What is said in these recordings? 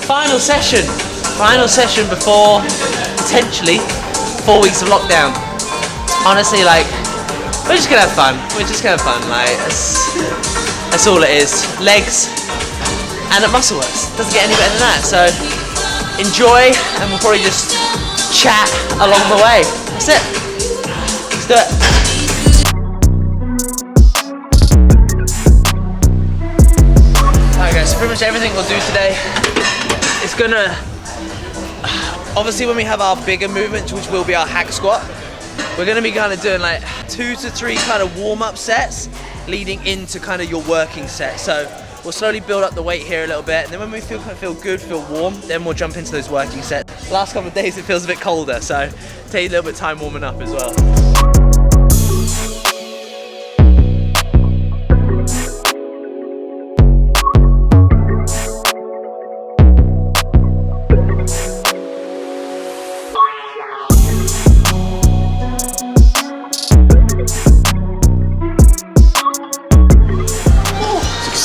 Final session before potentially 4 weeks of lockdown. Honestly, like, we're just gonna have fun. Like, that's all it is. Legs and at muscle works. Doesn't get any better than that. So enjoy, and we'll probably just chat along the way. That's it. Let's do it. Alright guys, so pretty much everything we'll do today is gonna, obviously when we have our bigger movements, which will be our hack squat, we're gonna be kind of doing like 2 to 3 kind of warm-up sets leading into kind of your working set. So we'll slowly build up the weight here a little bit, and then when we feel good, feel warm, then we'll jump into those working sets. The last couple of days it feels a bit colder, so take a little bit of time warming up as well.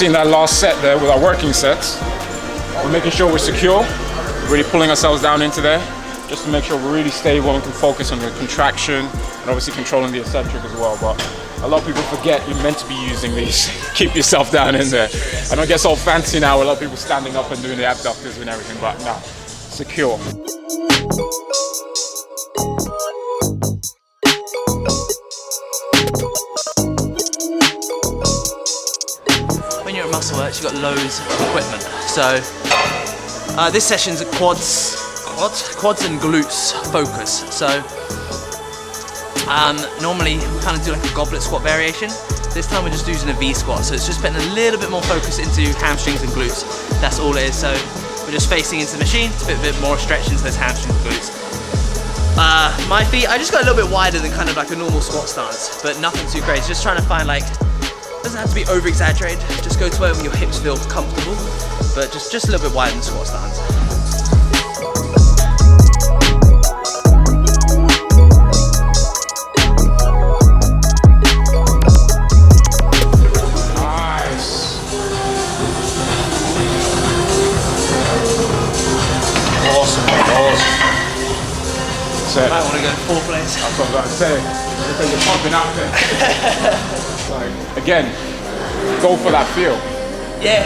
In that last set there with our working sets, we're making sure we're secure, really pulling ourselves down into there, just to make sure we're really stable and can focus on the contraction and obviously controlling the eccentric as well. But a lot of people forget you're meant to be using these. Keep yourself down in there. I know it gets all fancy now, a lot of people standing up and doing the abductors and everything, but no, secure. Muscle works, you've got loads of equipment. So this session's a quads and glutes focus. So normally we kind of do like a goblet squat variation. This time we're just using a V squat, so it's just putting a little bit more focus into hamstrings and glutes. That's all it is. So we're just facing into the machine to put a bit more stretch into those hamstrings and glutes. My feet, I just got a little bit wider than kind of like a normal squat stance, but nothing too crazy. Just trying to find, like, doesn't have to be over exaggerated, just go to where your hips feel comfortable, but just a little bit wider than squat stance. Nice. Awesome. That's it. I might want to go 4 plates. That's what I was about to say. Because you're pumping out there. Like, again, go for that feel. Yeah.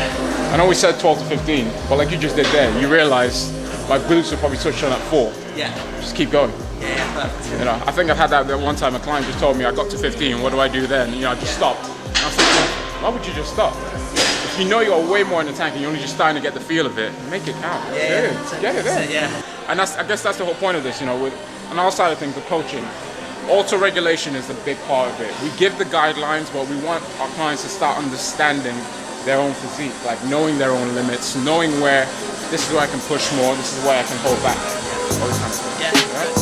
I know we said 12 to 15, but like you just did there, you realize my glutes will probably touch on at 4. Yeah. Just keep going. Yeah, perfect. You know, I think I've had that one time. A client just told me I got to 15. What do I do then? You know, I just stopped. And I was thinking, why would you just stop? If you know you got way more in the tank and you're only just starting to get the feel of it, make it count. Yeah. Get it in. Yeah. And I guess that's the whole point of this. You know, with on our side of things, the coaching. Auto-regulation is a big part of it. We give the guidelines, but we want our clients to start understanding their own physique, like knowing their own limits, knowing where this is where I can push more, this is where I can hold back. All this kind of stuff. Yeah. Right?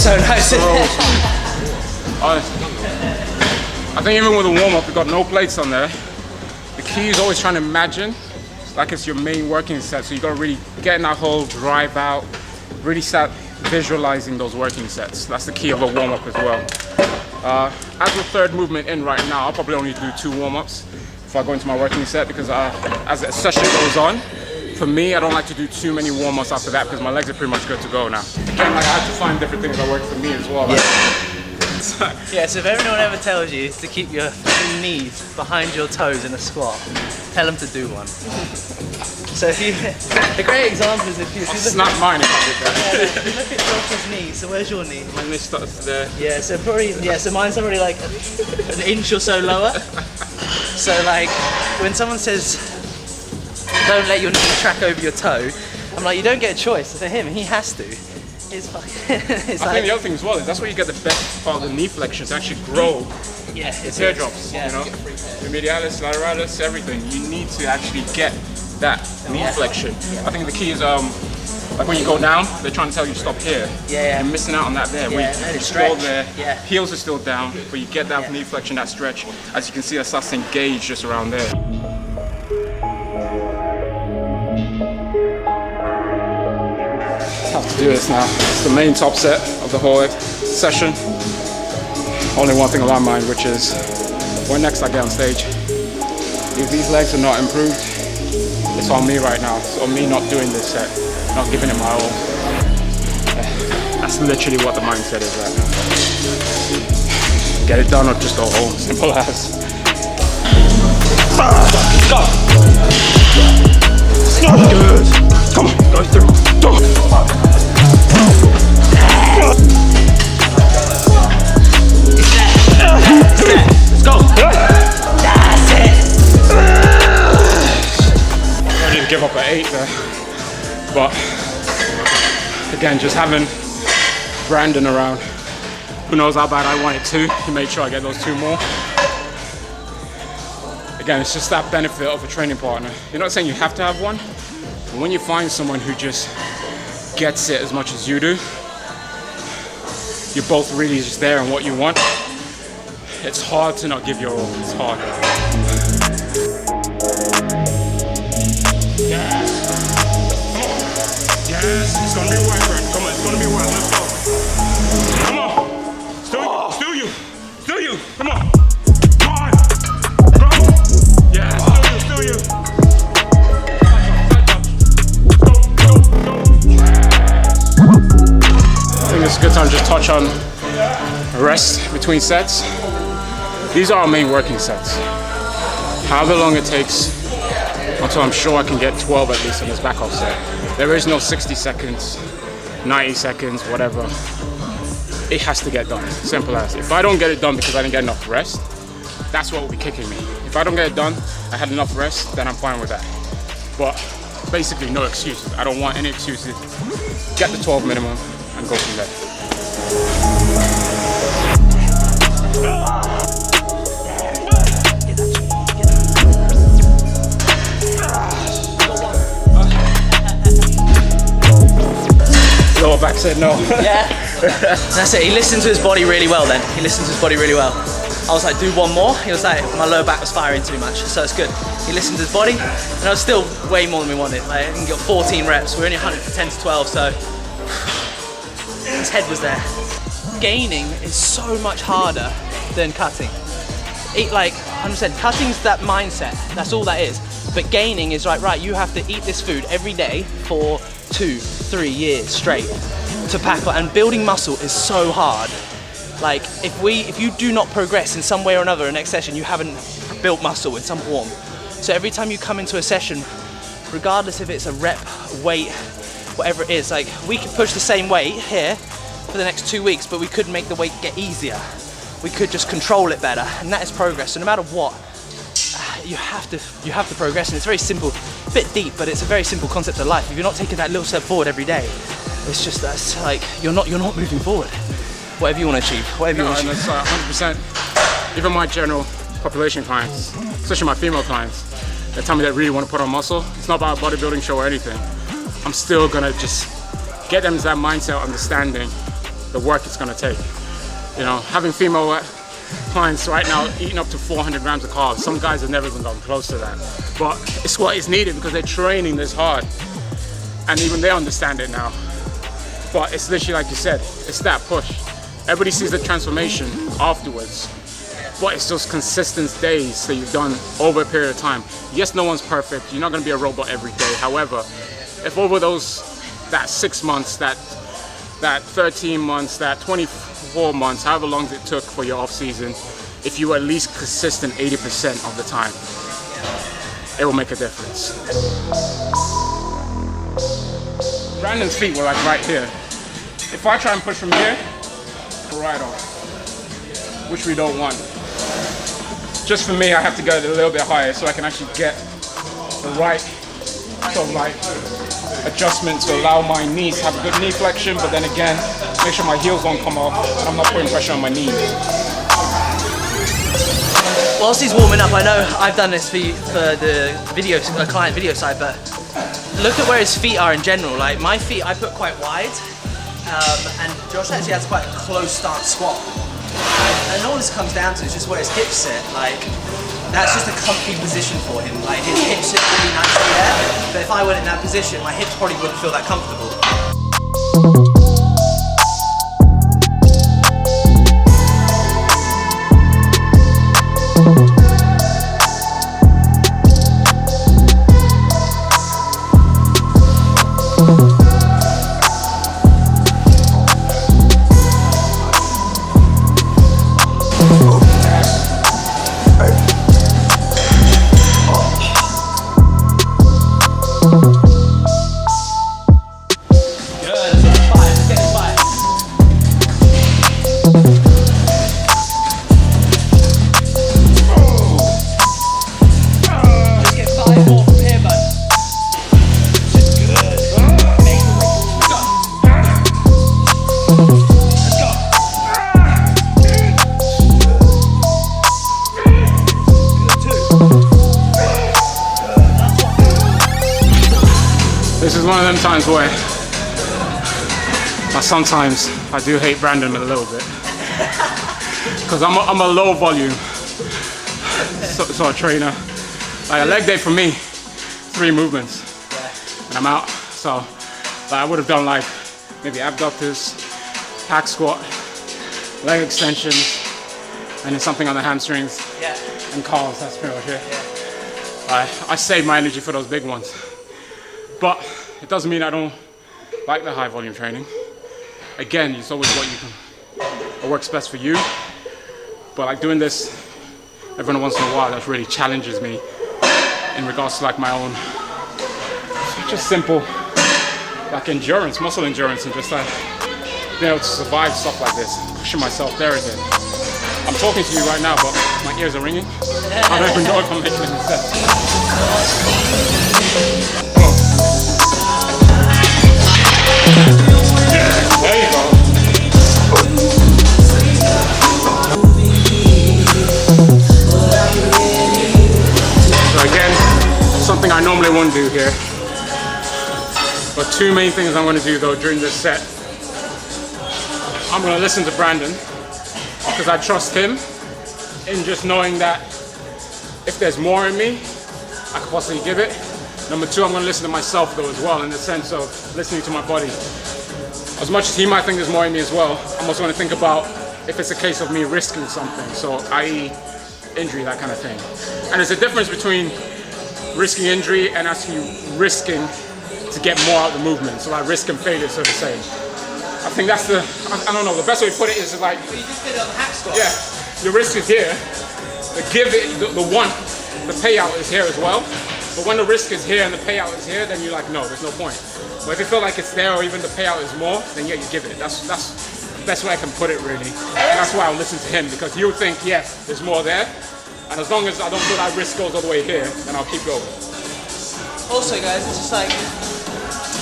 So nice. Honestly, I think even with a warm-up, we've got no plates on there. The key is always trying to imagine like it's your main working set, so you got to really get in that whole drive out, really start visualizing those working sets. That's the key of a warm-up as well. As the third movement in right now, I'll probably only do 2 warm-ups before I go into my working set, because as the session goes on, for me, I don't like to do too many warm-ups after that because my legs are pretty much good to go now. Again, like, I have to find different things that work for me as well. Yeah, so if anyone ever tells you to keep your knees behind your toes in a squat, tell them to do one. So if you, a great example is if you snap mine if I did that. if you look at Josh's knee, so where's your knee? My knee starts there. Yeah, so probably, so mine's already like an inch or so lower. So like, when someone says, don't let your knee track over your toe, I'm like, you don't get a choice. For him, he has to. It's fucking, it's I think the other thing as well is that's where you get the best part of the knee flexion to actually grow. Yeah, it's teardrops, you know, the medialis, lateralis, everything. You need to actually get that knee flexion. I think the key is like when you go down, they're trying to tell you to stop here. Yeah. You're missing out on that there. Yeah, When you stretch. go there, Yeah. heels are still down, but you get that knee flexion, that stretch. As you can see, that starts to engage just around there. Have to do this now. It's the main top set of the whole session. Only one thing on my mind, which is when next I get on stage, if these legs are not improved, it's on me right now. It's on me not doing this set, not giving it my all. That's literally what the mindset is right now. Get it done or just go home. Simple as. Go! Good. Come on, go through. Go. Let's go. That's it. I ready to give up at 8 there, but again, just having Brandon around, who knows how bad I want it to. He made sure I get those 2 more. Again, it's just that benefit of a training partner. You're not saying you have to have one, but when you find someone who just gets it as much as you do, you're both really just there on what you want. It's hard to not give your all. It's hard. Yes. Come on. Yes. It's gonna be work, Brent. Come on. It's gonna be work. Let's go. Come on. Still you. Still you. Come on. Come on. Go. Yeah. Still you. I think it's a good time to just touch on rest between sets. These are our main working sets. However long it takes until I'm sure I can get 12 at least on this back off set. There is no 60 seconds, 90 seconds, whatever. It has to get done, simple as. If I don't get it done because I didn't get enough rest, that's what will be kicking me. If I don't get it done, I had enough rest, then I'm fine with that. But basically no excuses. I don't want any excuses. Get the 12 minimum and go from there. Lower back said no. Yeah. That's it. He listened to his body really well then. He listened to his body really well. I was like, do one more. He was like, my lower back was firing too much, so it's good. He listened to his body, and I was still way more than we wanted. Like, I think he got 14 reps. We're only 100 for 10 to 12, so his head was there. Gaining is so much harder than cutting. Like 100%, cutting's that mindset. That's all that is. But gaining is like, right, you have to eat this food every day for 2-3 years straight to pack on. And building muscle is so hard. Like, if you do not progress in some way or another in next session, you haven't built muscle in some form. So every time you come into a session, regardless if it's a rep, weight, whatever it is, like, we could push the same weight here for the next 2 weeks, but we could make the weight get easier. We could just control it better, and that is progress. So no matter what, you have to progress, and it's very simple, a bit deep, but it's a very simple concept of life. If you're not taking that little step forward every day, it's just, that's like, you're not moving forward. Whatever you want to achieve, whatever you want to achieve. That's 100%. Even my general population clients, especially my female clients, they tell me they really want to put on muscle. It's not about a bodybuilding show or anything. I'm still gonna just get them to that mindset, understanding the work it's gonna take. You know, having female clients right now eating up to 400 grams of carbs. Some guys have never even gotten close to that. But it's what is needed because they're training this hard. And even they understand it now. But it's literally like you said, it's that push. Everybody sees the transformation afterwards, but it's those consistent days that you've done over a period of time. Yes, no one's perfect. You're not going to be a robot every day. However, if over that 6 months, that 13 months, that 24 months, however long it took for your off season, if you were at least consistent 80% of the time, it will make a difference. Brandon's feet were like right here. If I try and push from here, right off, which we don't want. Just for me, I have to go a little bit higher so I can actually get the right sort of like adjustment to allow my knees to have a good knee flexion, but then again, make sure my heels don't come off and I'm not putting pressure on my knees. Whilst he's warming up, I know I've done this for the video, client video side, but look at where his feet are in general. Like my feet, I put quite wide, and Josh actually has quite a close stance squat. And all this comes down to is just where his hips sit. Like that's just a comfy position for him. Like his hips sit really nicely there, but if I went in that position, my hips probably wouldn't feel that comfortable. This is one of them times where sometimes I do hate Brandon a little bit because I'm a low volume sort of trainer. Like a leg day for me, 3 movements and I'm out. So like, I would have done like maybe abductors, hack squat, leg extensions, and then something on the hamstrings and calves. That's pretty much it. I save my energy for those big ones. But it doesn't mean I don't like the high volume training. Again, it's always what works best for you. But like doing this every once in a while, that really challenges me in regards to like my own just simple like endurance, muscle endurance, and just like being able to survive stuff like this, pushing myself there again. I'm talking to you right now, but my ears are ringing. I don't even know if I'm making any sense. There you go. So again, something I normally wouldn't do here. But 2 main things I'm going to do though during this set. I'm going to listen to Brandon because I trust him in just knowing that if there's more in me, I could possibly give it. Number 2, I'm going to listen to myself though as well, in the sense of listening to my body. As much as he might think there's more in me as well, I'm also going to think about if it's a case of me risking something, so i.e. injury, that kind of thing. And there's a difference between risking injury and actually risking to get more out of the movement, so like risk and failure, so to say. I think that's I don't know, the best way to put it is like, you just did it on the hack squat. Yeah, your risk is here, the payout is here as well. But when the risk is here and the payout is here, then you're like, no, there's no point. But if you feel like it's there or even the payout is more, then yeah, you give it. That's the best way I can put it, really. And that's why I'll listen to him, because he'll think, yes, there's more there. And as long as I don't feel that risk goes all the way here, then I'll keep going. Also, guys, it's just like,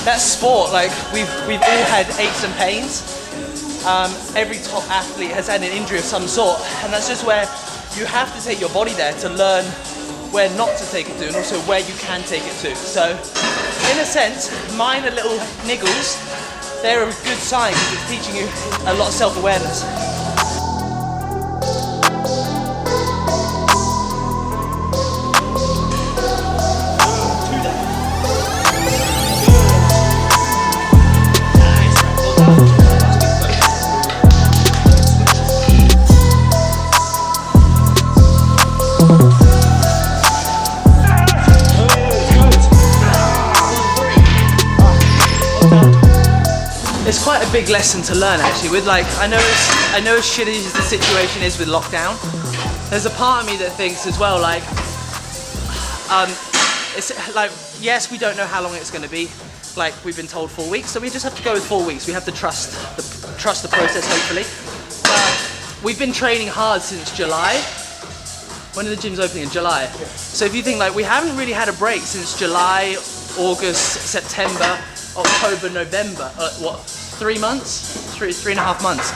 that sport, like, we've all had aches and pains. Every top athlete has had an injury of some sort, and that's just where you have to take your body there to learn where not to take it to, and also where you can take it to. So, in a sense, minor little niggles, they're a good sign because it's teaching you a lot of self-awareness. big lesson to learn actually. With like, I know as shitty as the situation is with lockdown, there's a part of me that thinks as well like, it's like, yes, we don't know how long it's going to be. Like we've been told 4 weeks, so we just have to go with 4 weeks. We have to trust the process, hopefully. We've been training hard since July. When are the gyms opening? In July. So if you think like we haven't really had a break since July, August, September, October, November. What? 3 months? Three and a half months.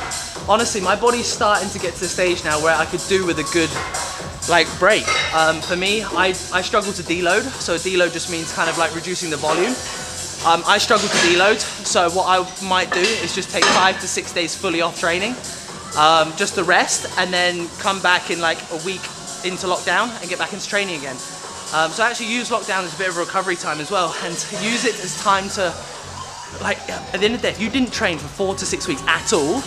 Honestly, my body's starting to get to the stage now where I could do with a good like break. For me, I struggle to deload. So deload just means kind of like reducing the volume. I struggle to deload, so what I might do is just take 5 to 6 days fully off training, just to rest, and then come back in like a week into lockdown and get back into training again. So I actually use lockdown as a bit of a recovery time as well, and use it as time to, like, at the end of the day, if you didn't train for 4 to 6 weeks at all,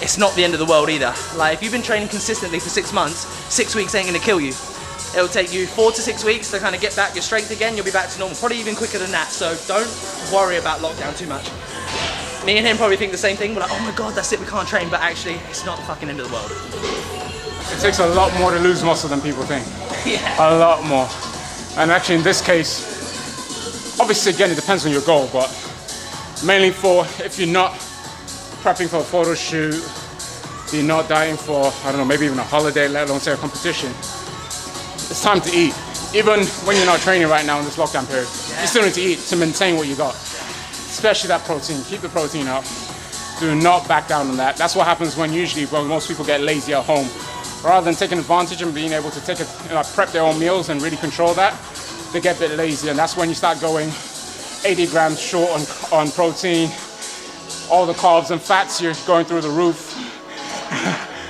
it's not the end of the world either. Like, if you've been training consistently for 6 months, 6 weeks ain't gonna kill you. It'll take you 4 to 6 weeks to kind of get back your strength again. You'll be back to normal, probably even quicker than that. So don't worry about lockdown too much. Me and him probably think the same thing. We're like, oh my God, that's it, we can't train. But actually, it's not the fucking end of the world. It takes a lot more to lose muscle than people think. Yeah. A lot more. And actually in this case, obviously again, it depends on your goal, but mainly for if you're not prepping for a photo shoot, you're not dieting for, I don't know, maybe even a holiday, let alone say a competition, it's time to eat. Even when you're not training right now in this lockdown period, you still need to eat to maintain what you got. Especially that protein, keep the protein up. Do not back down on that. That's what happens when most people get lazy at home. Rather than taking advantage and being able to prep their own meals and really control that, they get a bit lazy, and that's when you start going 80 grams short on protein. All the carbs and fats, you're going through the roof.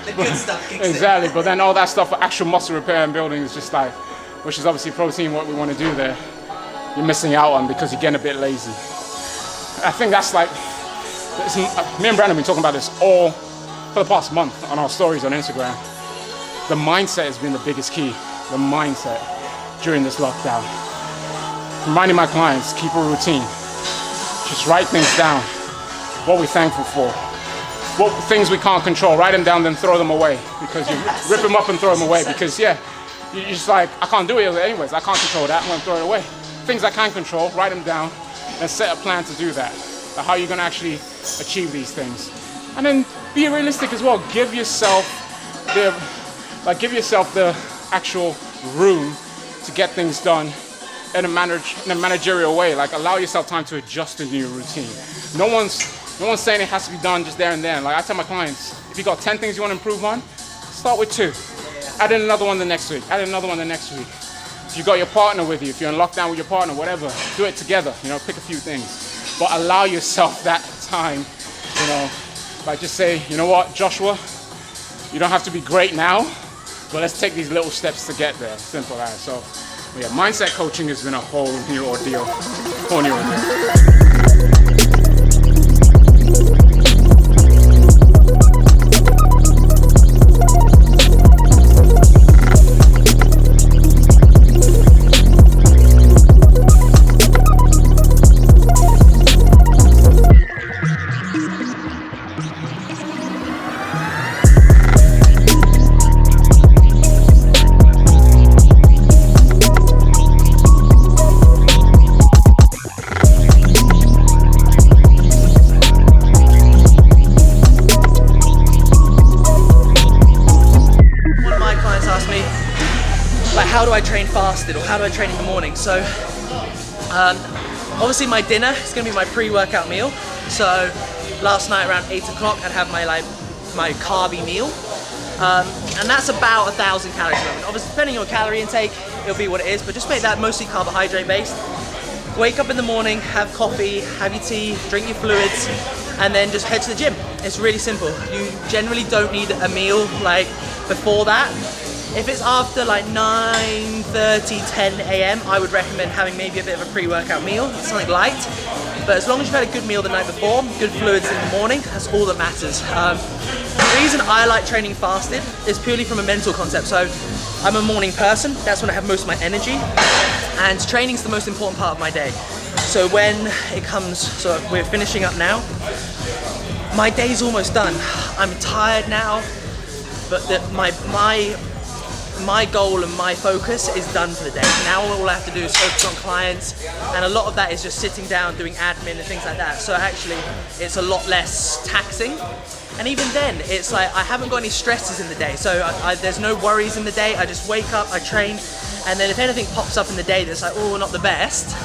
The good stuff kicks Exactly, but then all that stuff for actual muscle repair and building is just like, which is obviously protein, what we want to do there, you're missing out on because you're getting a bit lazy. I think that's like, me and Brandon have been talking about this all for the past month on our stories on Instagram. The mindset has been the biggest key, the mindset during this lockdown. Reminding my clients, keep a routine. Just write things down, what we're thankful for. What things we can't control, write them down, then throw them away. Because you rip them up and throw them away. Because yeah, you're just like, I can't do it anyways. I can't control that. I'm gonna throw it away. Things I can control, write them down, and set a plan to do that. How you're gonna actually achieve these things, and then be realistic as well. Give yourself the actual room to get things done in a managerial way. Like allow yourself time to adjust to your routine. No one's saying it has to be done just there and then. Like I tell my clients, if you got 10 things you want to improve on, start with 2. Add in another one the next week. Add in another one the next week. If you got your partner with you, if you're in lockdown with your partner, whatever, do it together. Pick a few things, but allow yourself that time. Like just say, you know what, Joshua, you don't have to be great now, but let's take these little steps to get there. Simple as. So, yeah, mindset coaching has been a whole new ordeal. How do I train fasted, or how do I train in the morning? So obviously my dinner is going to be my pre-workout meal. So last night around 8 o'clock I'd have my carby meal, and that's about 1,000 calories. Obviously depending on your calorie intake it'll be what it is, but just make that mostly carbohydrate based. Wake up in the morning, have coffee, have your tea, drink your fluids, and then just head to the gym. It's really simple. You generally don't need a meal like before that. If it's after like 9:30, 10 a.m, I would recommend having maybe a bit of a pre-workout meal, something light. But as long as you've had a good meal the night before, good fluids in the morning, that's all that matters. The reason I like training fasted is purely from a mental concept. So I'm a morning person, that's when I have most of my energy, and training's the most important part of my day. So when it comes, so we're finishing up now, my day's almost done. I'm tired now, but my goal and my focus is done for the day. Now all I have to do is focus on clients, and a lot of that is just sitting down doing admin and things like that. So actually it's a lot less taxing, and even then it's like I haven't got any stresses in the day, so there's no worries in the day. I just wake up, I train, and then if anything pops up in the day that's like, oh, not the best,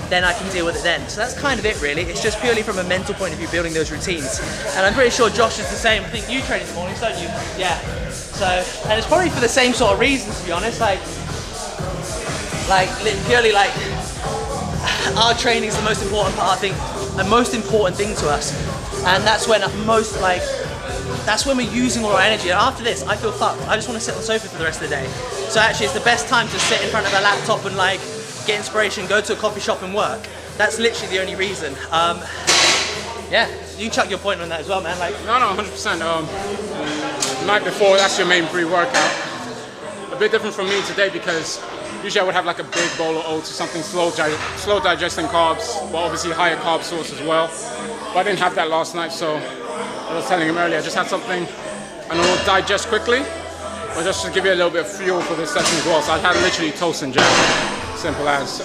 then I can deal with it then. So that's kind of it really. It's just purely from a mental point of view, building those routines. And I'm pretty sure Josh is the same. I think you train in the mornings, don't you? Yeah. So, and it's probably for the same sort of reasons, to be honest. Like purely like, our training is the most important part, I think, the most important thing to us. And that's when that's when we're using all our energy. And after this, I feel fucked. I just want to sit on the sofa for the rest of the day. So actually it's the best time to sit in front of a laptop and like, get inspiration, go to a coffee shop and work. That's literally the only reason. Yeah, you chuck your point on that as well, man. Like, no, 100%. The night before, that's your main pre-workout. A bit different from me today because usually I would have like a big bowl of oats or something slow digesting carbs, but obviously higher carb source as well. But I didn't have that last night, so I was telling him earlier, I just had something and it will digest quickly, but just to give you a little bit of fuel for this session as well. So I had literally toast and jam. Simple as.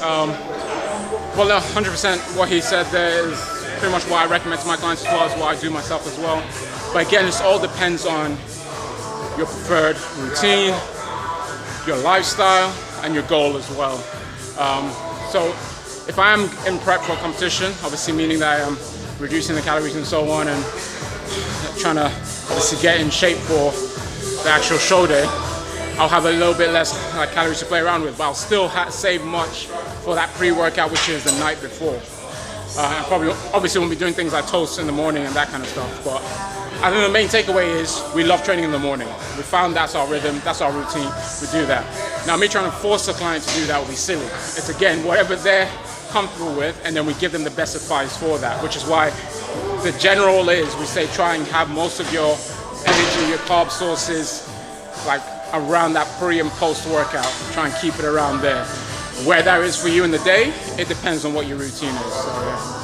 Well, no, 100% what he said there is pretty much what I recommend to my clients as well as what I do myself as well. But again, this all depends on your preferred routine, your lifestyle, and your goal as well. So if I am in prep for a competition, obviously meaning that I am reducing the calories and so on and trying to obviously get in shape for the actual show day, I'll have a little bit less calories to play around with, but I'll still save much for that pre-workout, which is the night before. I probably, obviously, won't be doing things like toast in the morning and that kind of stuff, but I think the main takeaway is we love training in the morning. We found that's our rhythm, that's our routine, we do that. Now, me trying to force the client to do that would be silly. It's again, whatever they're comfortable with, and then we give them the best advice for that, which is why the general is we say try and have most of your energy, your carb sources, like around that pre and post workout. Try and keep it around there. Where that is for you in the day, it depends on what your routine is. So, yeah.